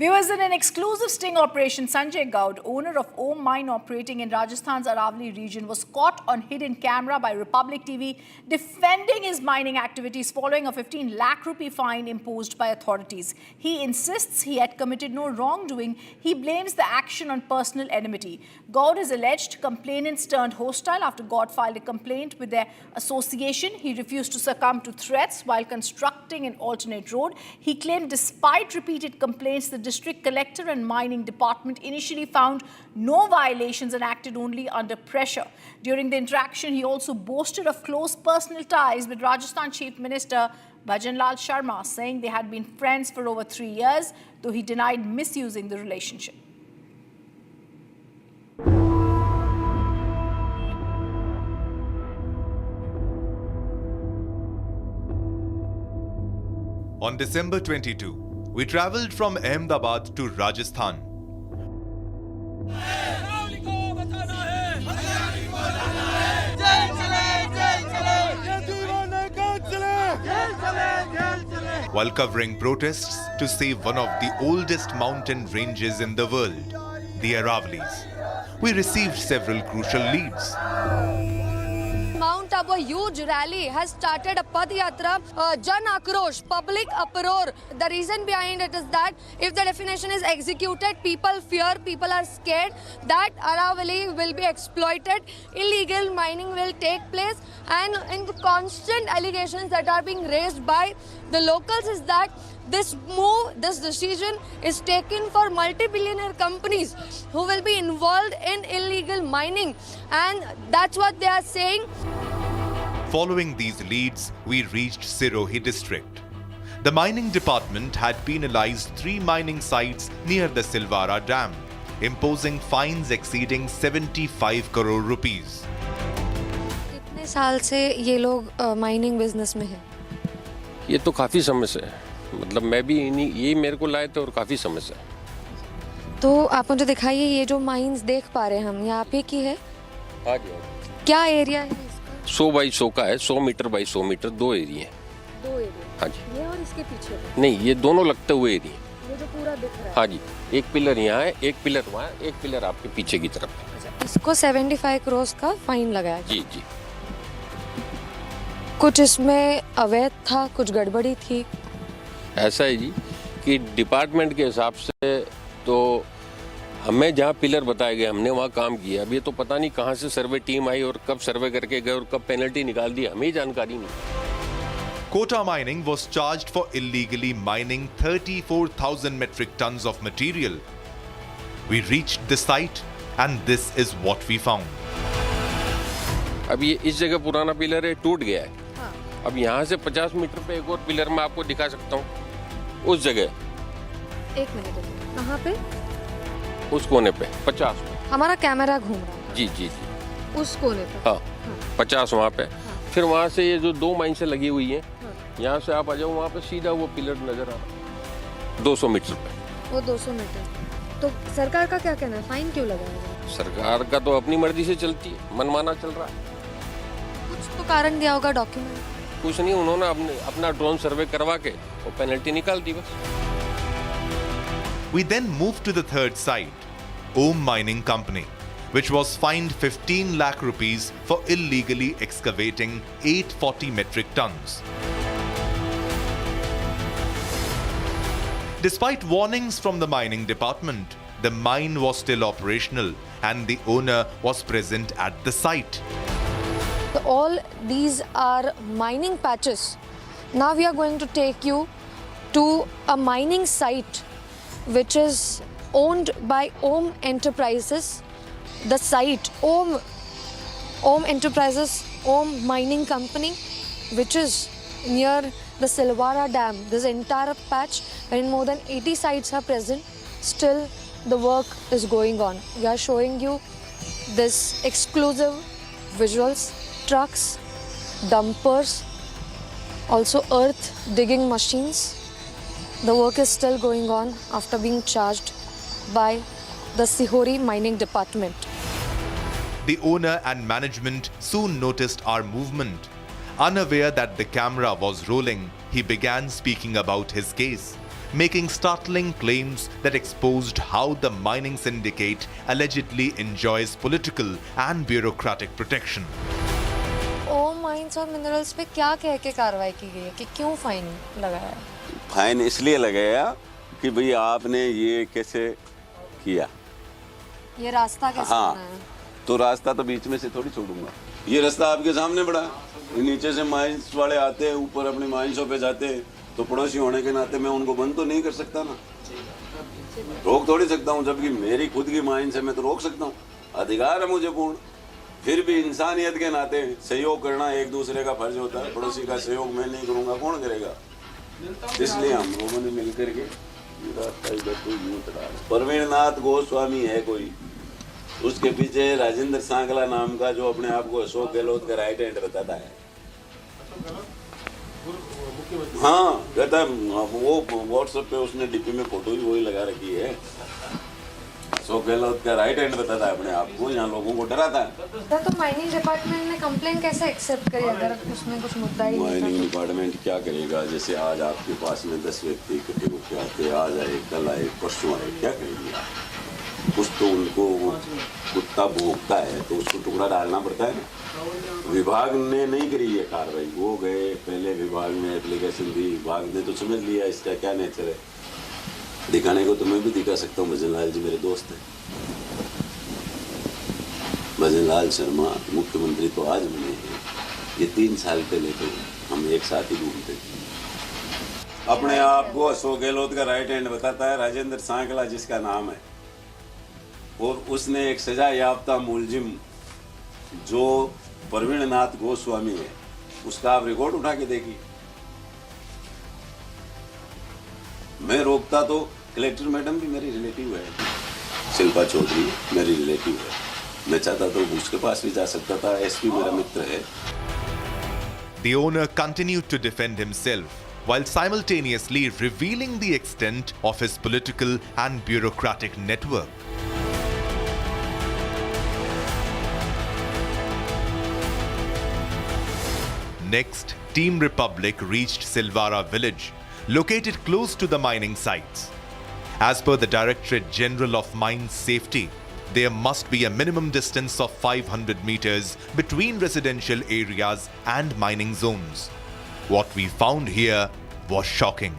Viewers, in an exclusive sting operation, Sanjay Gaud, owner of Om Mine operating in Rajasthan's Aravali region, was caught on hidden camera by Republic TV defending his mining activities following a 15 lakh rupee fine imposed by authorities. He insists he had committed no wrongdoing. He blames the action on personal enmity. Gaud is alleged complainants turned hostile after Gaud filed a complaint with their association. He refused to succumb to threats while constructing an alternate road. He claimed despite repeated complaints, the district collector and mining department initially found no violations and acted only under pressure. During the interaction, he also boasted of close personal ties with Rajasthan Chief Minister Bhajan Lal Sharma, saying they had been friends for over 3 years, though he denied misusing the relationship. On December 22, we travelled from Ahmedabad to Rajasthan. While covering protests to save one of the oldest mountain ranges in the world, the Aravalis, we received several crucial leads. Mount Abu, a huge rally has started a Padayatra, Jan Akrosh, public uproar. The reason behind it is that if the definition is executed, people fear, people are scared that Aravali will be exploited, illegal mining will take place, and in the constant allegations that are being raised by the locals is that this move, this decision is taken for multi-billionaire companies who will be involved in illegal mining, and that's what they are saying. Following these leads, we reached Sirohi district. The mining department had penalized 3 mining sites near the Silvara Dam, imposing fines exceeding 75 crore rupees. कितने साल से ये लोग mining business में हैं? ये तो काफ़ी समय से है, मतलब मैं भी यही मेरे को लाए थे और काफ़ी समय से। तो आप मुझे दिखाइए, ये जो माइंस देख पा रहे हैं हम, यहाँ पे की है? हाँ जी। क्या एरिया है इसका? 100 बाई 100 का है, 100 मीटर बाई 100 मीटर, 2 एरिया हैं। 2 एरिया? हाँ जी। ये और इसके पीछे? नहीं, ये दोनों लगते हुए एरिया। ये जो पूरा दिख रहा है? हाँ जी, एक पिलर यहाँ है, एक पिलर वहाँ है, एक पिलर आपके पीछे की तरफ है। अच्छा, इसको 75 करोड़ का फाइन लगाया? जी जी। कुछ इसमें अवैध था, कुछ गड़बड़ी थी? ऐसा है जी कि डिपार्टमेंट के हिसाब से तो हमें जहाँ पिलर बताए गए हमने वहाँ काम किया। अब ये तो पता नहीं कहाँ से सर्वे टीम आई और कब सर्वे करके गए और कब पेनल्टी निकाल दी, हमें जानकारी नहीं। Kota Mining was charged for illegally mining 34,000 metric tons of material. We reached the site and this is what we found. अब ये इस जगह पुराना पिलर है, टूट गया है। हाँ। अब यहाँ से 50 मीटर पे एक और पिलर मैं आपको दिखा सकता हूँ, उस जगह। एक मिनट, कहाँ पे? उस कोने पे 50 पे। हमारा कैमरा घूम रहा है। जी जी जी। उस कोने पे? हाँ, 50 वहाँ पे। फिर वहाँ से ये जो 2 माइन से लगी हुई है, यहाँ से आप आ जाओ, वहाँ पे सीधा वो पिलर नजर आ रहा, 200 मीटर पे। वो 200 मीटर। तो सरकार का क्या कहना है, फाइन क्यों लगाया? सरकार का तो अपनी मर्जी से चलती है, मनमाना चल रहा है। कुछ तो कारण दिया होगा डॉक्यूमेंट? कुछ नहीं, उन्होंने अपना ड्रोन सर्वे करवा के वो पेनल्टी निकाल दी बस। We then moved to the third site, Om Mining Company, which was fined 15 lakh rupees for illegally excavating 840 metric tons. Despite warnings from the mining department, the mine was still operational and the owner was present at the site. So all these are mining patches. Now we are going to take you to a mining site which is owned by Om Enterprises. The site, Om Enterprises, Om Mining Company, which is near the Silvara Dam. This entire patch, wherein more than 80 sites are present, still the work is going on. We are showing you this exclusive visuals, trucks, dumpers, also earth digging machines. The work is still going on after being charged by the Sihori Mining Department. The owner and management soon noticed our movement. Unaware that the camera was rolling, he began speaking about his case. making startling claims that exposed how the mining syndicate allegedly enjoys political and bureaucratic protection. ओम mines और minerals पे क्या कह के कार्रवाई की गई है कि क्यों फाइन लगाया है? फाइन इसलिए लगाया कि भाई आपने ये कैसे किया। ये रास्ता कैसे हाँ, बनाया? तो रास्ता तो बीच में से थोड़ी छोड़ूंगा। ये रास्ता आपके सामने पड़ा, नीचे से माइंस वाले आते हैं, ऊपर अपने माइंसों पे जाते हैं, तो पड़ोसी होने के नाते मैं उनको बंद तो नहीं कर सकता ना, रोक थोड़ी सकता हूँ। जबकि मेरी खुद की माइंस है, मैं तो रोक सकता हूँ, अधिकार है मुझे पूर्ण। फिर भी इंसानियत के नाते सहयोग करना एक दूसरे का फर्ज होता है। पड़ोसी का सहयोग मैं नहीं करूँगा, कौन करेगा? इसलिए हम लोगों ने मिलकर के प्रवीण नाथ गोस्वामी है कोई, उसके पीछे राजेंद्र सांगला नाम का जो अपने आप को अशोक गहलोत का राइट हैंड बताता है। हाँ, कहता है वो व्हाट्सएप पे उसने डीपी में फोटो ही वही लगा रखी है। अशोक गहलोत का राइट हैंड बताता है अपने आप को, यहाँ लोगों को डराता है। तो माइनिंग डिपार्टमेंट ने कंप्लेन कैसे एक्सेप्ट करी अगर उसमें कुछ मुद्दा ही नहीं माइनिंग था? डिपार्टमेंट क्या करेगा? जैसे आज आपके पास में 10 व्यक्ति इकट्ठे होकर आते, आज आए, कल आए, परसों आए, क्या करेंगे आप? कुछ तो उनको कुत्ता भोंकता है तो उसको टुकड़ा डालना पड़ता है ना। विभाग ने नहीं करी ये कार्रवाई, वो गए पहले विभाग में एप्लीकेशन दी, विभाग ने तो समझ लिया इसका क्या नेचर है। दिखाने को तो मैं भी दिखा सकता हूँ, भजन लाल जी मेरे दोस्त हैं। भजन लाल शर्मा मुख्यमंत्री तो आज बने हैं, ये 3 साल पहले तो हम एक साथ ही घूमते थे। अपने आप को अशोक गहलोत का राइट हैंड बताता है राजेंद्र सांगला जिसका नाम है, और उसने एक सजा याफ्ता मुलजिम जो प्रवीण नाथ गोस्वामी है, उसका आप रिकॉर्ड उठा के देखिए। मैं रोकता तो कलेक्टर मैडम भी मेरी रिलेटिव है, शिल्पा चौधरी मेरी रिलेटिव है, मैं चाहता तो उसके पास भी जा सकता था, एसपी मेरा मित्र है। The owner continued to defend himself while simultaneously revealing the extent of his political and bureaucratic network. Next, Team Republic reached Silvara village, located close to the mining sites. As per the Directorate General of Mines Safety, there must be a minimum distance of 500 meters between residential areas and mining zones. What we found here was shocking.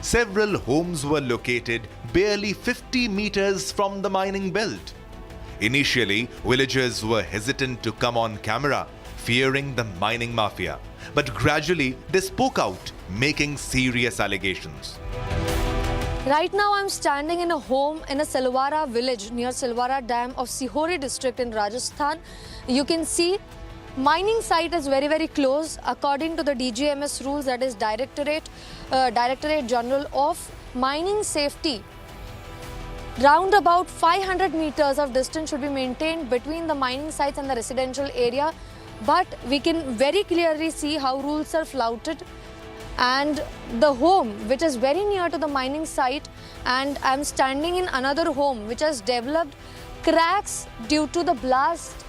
Several homes were located barely 50 meters from the mining belt. Initially, villagers were hesitant to come on camera, fearing the mining mafia. But gradually, they spoke out, making serious allegations. Right now, I'm standing in a home in a Silvara village near Silvara Dam of Sihori district in Rajasthan. You can see mining site is very, very close. According to the DGMS rules, that is Directorate General of Mining Safety, round about 500 meters of distance should be maintained between the mining sites and the residential area. But we can very clearly see how rules are flouted. And the home which is very near to the mining site, and I'm standing in another home which has developed cracks due to the blast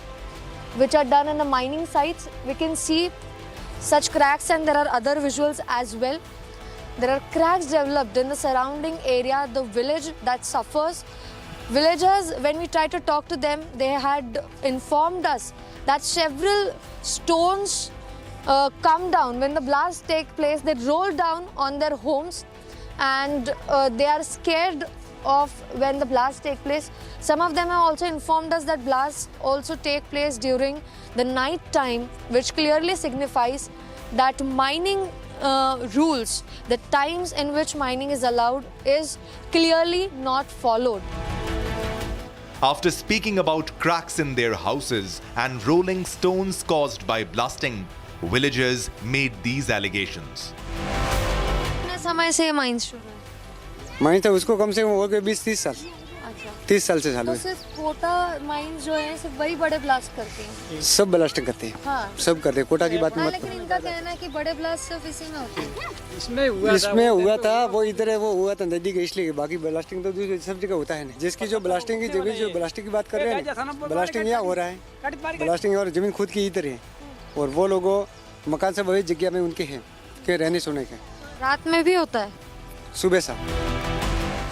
which are done in the mining sites. We can see such cracks, and there are other visuals as well. There are cracks developed in the surrounding area, the village that suffers. Villagers, when we tried to talk to them, they had informed us that several stones come down. When the blast takes place, they roll down on their homes, and they are scared of when the blast takes place. Some of them have also informed us that blasts also take place during the night time, which clearly signifies that mining rules, the times in which mining is allowed, is clearly not followed. After speaking about cracks in their houses and rolling stones caused by blasting, villagers made these allegations. कितने समय से ये mines शुरू है? Mines तो उसको कम से कम हो गए 20-30 साल। अच्छा, 30 साल से चालू तो है। सिर्फ कोटा माइंस जो है सिर्फ वही बड़े ब्लास्ट करते हैं? सब ब्लास्टिंग करते हैं। हाँ, सब करते हैं, कोटा की बात हाँ, मत लेकिन इनका कहना है कि बड़े ब्लास्ट सिर्फ इसी में होते हैं। इसमें हुआ था, वो इधर है, वो हुआ था नदी के, इसलिए बाकी ब्लास्टिंग तो दूसरी सब जगह होता है ना। जिसकी जो ब्लास्टिंग की जमीन, जो ब्लास्टिंग की बात कर रहे हैं ना, ब्लास्टिंग यहाँ हो रहा है, ब्लास्टिंग और जमीन खुद की इधर है, और वो लोगों मकान सब वही जगह में उनके हैं के रहने सोने के। रात में भी होता है? सुबह शाम।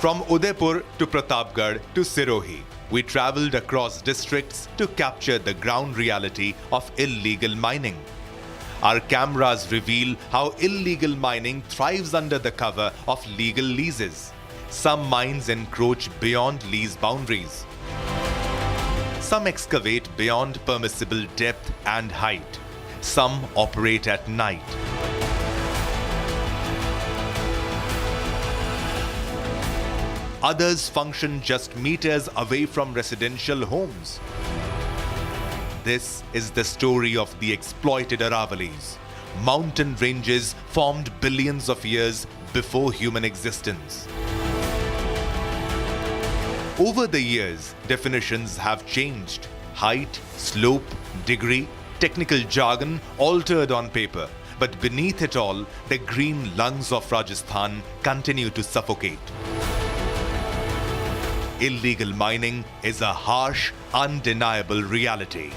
From Udaipur to Pratapgarh to Sirohi, we travelled across districts to capture the ground reality of illegal mining. Our cameras reveal how illegal mining thrives under the cover of legal leases. Some mines encroach beyond lease boundaries. Some excavate beyond permissible depth and height. Some operate at night. Others function just meters away from residential homes. This is the story of the exploited Aravalis, mountain ranges formed billions of years before human existence. Over the years, definitions have changed. Height, slope, degree, technical jargon altered on paper, but beneath it all, the green lungs of Rajasthan continue to suffocate. Illegal mining is a harsh, undeniable reality.